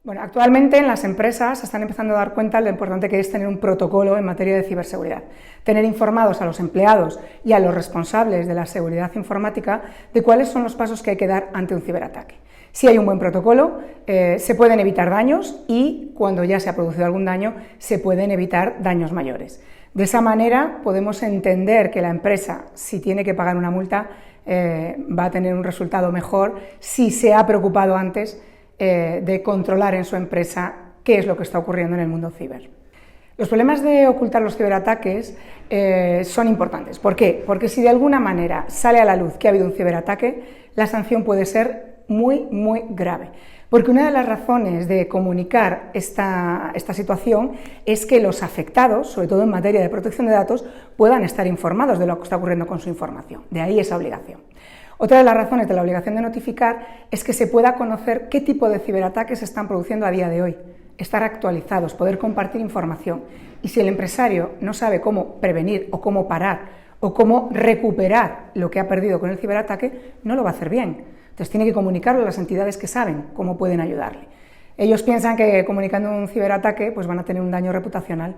Bueno, actualmente en las empresas se están empezando a dar cuenta de lo importante que es tener un protocolo en materia de ciberseguridad, tener informados a los empleados y a los responsables de la seguridad informática de cuáles son los pasos que hay que dar ante un ciberataque. Si hay un buen protocolo, se pueden evitar daños y cuando ya se ha producido algún daño, se pueden evitar daños mayores. De esa manera podemos entender que la empresa, si tiene que pagar una multa, va a tener un resultado mejor si se ha preocupado antes de controlar en su empresa qué es lo que está ocurriendo en el mundo ciber. Los problemas de ocultar los ciberataques son importantes. ¿Por qué? Porque si de alguna manera sale a la luz que ha habido un ciberataque, la sanción puede ser muy grave. Porque una de las razones de comunicar esta situación es que los afectados, sobre todo en materia de protección de datos, puedan estar informados de lo que está ocurriendo con su información. De ahí esa obligación. Otra de las razones de la obligación de notificar es que se pueda conocer qué tipo de ciberataques se están produciendo a día de hoy, estar actualizados, poder compartir información. Y si el empresario no sabe cómo prevenir o cómo parar o cómo recuperar lo que ha perdido con el ciberataque, no lo va a hacer bien. Entonces tiene que comunicarlo a las entidades que saben cómo pueden ayudarle. Ellos piensan que comunicando un ciberataque pues van a tener un daño reputacional.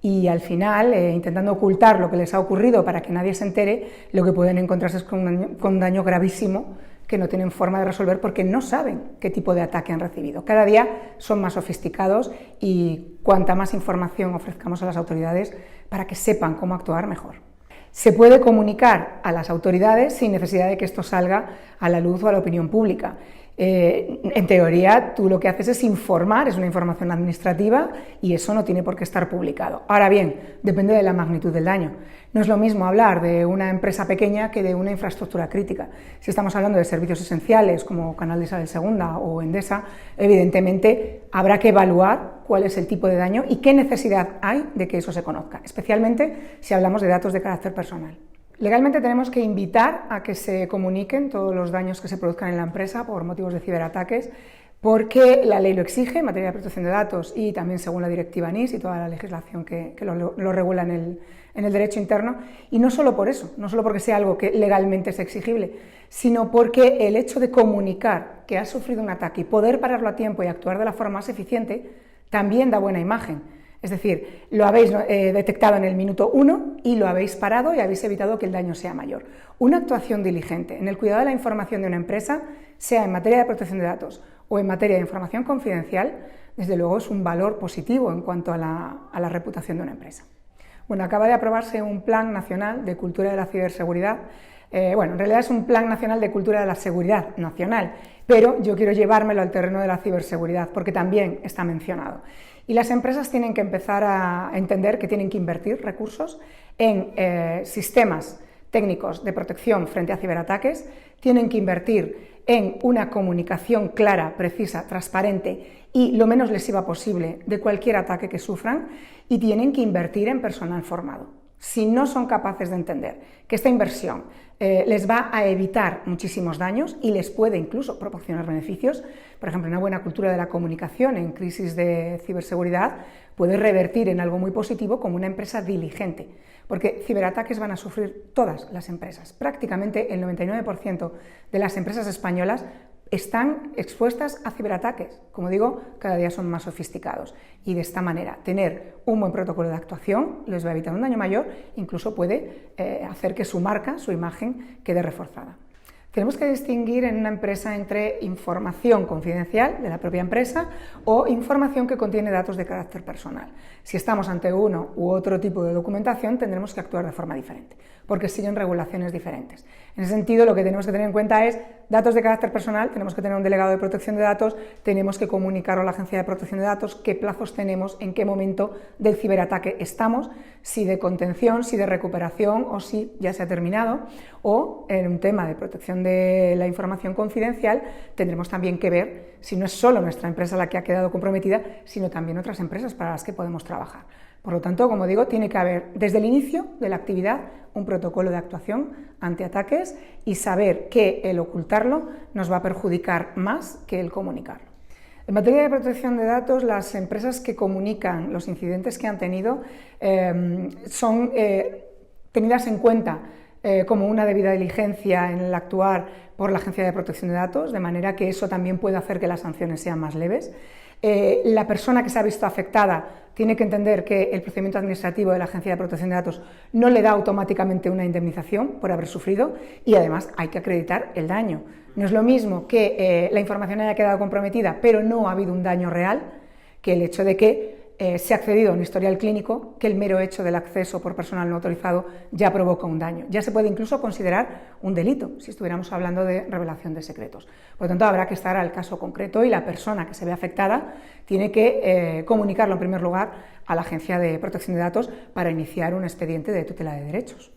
Y al final, intentando ocultar lo que les ha ocurrido para que nadie se entere, lo que pueden encontrarse es con un daño gravísimo que no tienen forma de resolver porque no saben qué tipo de ataque han recibido. Cada día son más sofisticados y cuanta más información ofrezcamos a las autoridades para que sepan cómo actuar, mejor. Se puede comunicar a las autoridades sin necesidad de que esto salga a la luz o a la opinión pública. En teoría, tú lo que haces es informar, es una información administrativa y eso no tiene por qué estar publicado. Ahora bien, depende de la magnitud del daño. No es lo mismo hablar de una empresa pequeña que de una infraestructura crítica. Si estamos hablando de servicios esenciales como Canal de Isabel II o Endesa, evidentemente habrá que evaluar cuál es el tipo de daño y qué necesidad hay de que eso se conozca, especialmente si hablamos de datos de carácter personal. Legalmente tenemos que invitar a que se comuniquen todos los daños que se produzcan en la empresa por motivos de ciberataques, porque la ley lo exige en materia de protección de datos y también según la directiva NIS y toda la legislación que lo regula en el derecho interno, y no solo por eso, no solo porque sea algo que legalmente es exigible, sino porque el hecho de comunicar que has sufrido un ataque y poder pararlo a tiempo y actuar de la forma más eficiente también da buena imagen. Es decir, lo habéis detectado en el minuto 1 y lo habéis parado y habéis evitado que el daño sea mayor. Una actuación diligente en el cuidado de la información de una empresa, sea en materia de protección de datos o en materia de información confidencial, desde luego es un valor positivo en cuanto a la reputación de una empresa. Bueno, acaba de aprobarse un Plan Nacional de Cultura de la Ciberseguridad. En realidad es un Plan Nacional de Cultura de la Seguridad Nacional, pero yo quiero llevármelo al terreno de la ciberseguridad porque también está mencionado. Y las empresas tienen que empezar a entender que tienen que invertir recursos en sistemas técnicos de protección frente a ciberataques, tienen que invertir en una comunicación clara, precisa, transparente y lo menos lesiva posible de cualquier ataque que sufran y tienen que invertir en personal formado. Si no son capaces de entender que esta inversión les va a evitar muchísimos daños y les puede incluso proporcionar beneficios, por ejemplo, una buena cultura de la comunicación en crisis de ciberseguridad puede revertir en algo muy positivo como una empresa diligente, porque ciberataques van a sufrir todas las empresas. Prácticamente el 99% de las empresas españolas están expuestas a ciberataques. Como digo, cada día son más sofisticados y de esta manera tener un buen protocolo de actuación les va a evitar un daño mayor, incluso puede hacer que su marca, su imagen, quede reforzada. Tenemos que distinguir en una empresa entre información confidencial de la propia empresa o información que contiene datos de carácter personal. Si estamos ante uno u otro tipo de documentación, tendremos que actuar de forma diferente, porque siguen regulaciones diferentes. En ese sentido, lo que tenemos que tener en cuenta es datos de carácter personal, tenemos que tener un delegado de protección de datos, tenemos que comunicarlo a la Agencia de Protección de Datos, qué plazos tenemos, en qué momento del ciberataque estamos, si de contención, si de recuperación o si ya se ha terminado, o en un tema de protección de la información confidencial tendremos también que ver si no es solo nuestra empresa la que ha quedado comprometida, sino también otras empresas para las que podemos trabajar. Por lo tanto, como digo, tiene que haber desde el inicio de la actividad un protocolo de actuación ante ataques y saber que el ocultarlo nos va a perjudicar más que el comunicarlo. En materia de protección de datos, las empresas que comunican los incidentes que han tenido son tenidas en cuenta como una debida diligencia en el actuar por la Agencia de Protección de Datos, de manera que eso también puede hacer que las sanciones sean más leves. La persona que se ha visto afectada tiene que entender que el procedimiento administrativo de la Agencia de Protección de Datos no le da automáticamente una indemnización por haber sufrido, y además hay que acreditar el daño. No es lo mismo que la información haya quedado comprometida pero no ha habido un daño real, que el hecho de que se ha accedido a un historial clínico, que el mero hecho del acceso por personal no autorizado ya provoca un daño. Ya se puede incluso considerar un delito, si estuviéramos hablando de revelación de secretos. Por lo tanto, habrá que estar al caso concreto y la persona que se ve afectada tiene que comunicarlo en primer lugar a la Agencia de Protección de Datos para iniciar un expediente de tutela de derechos.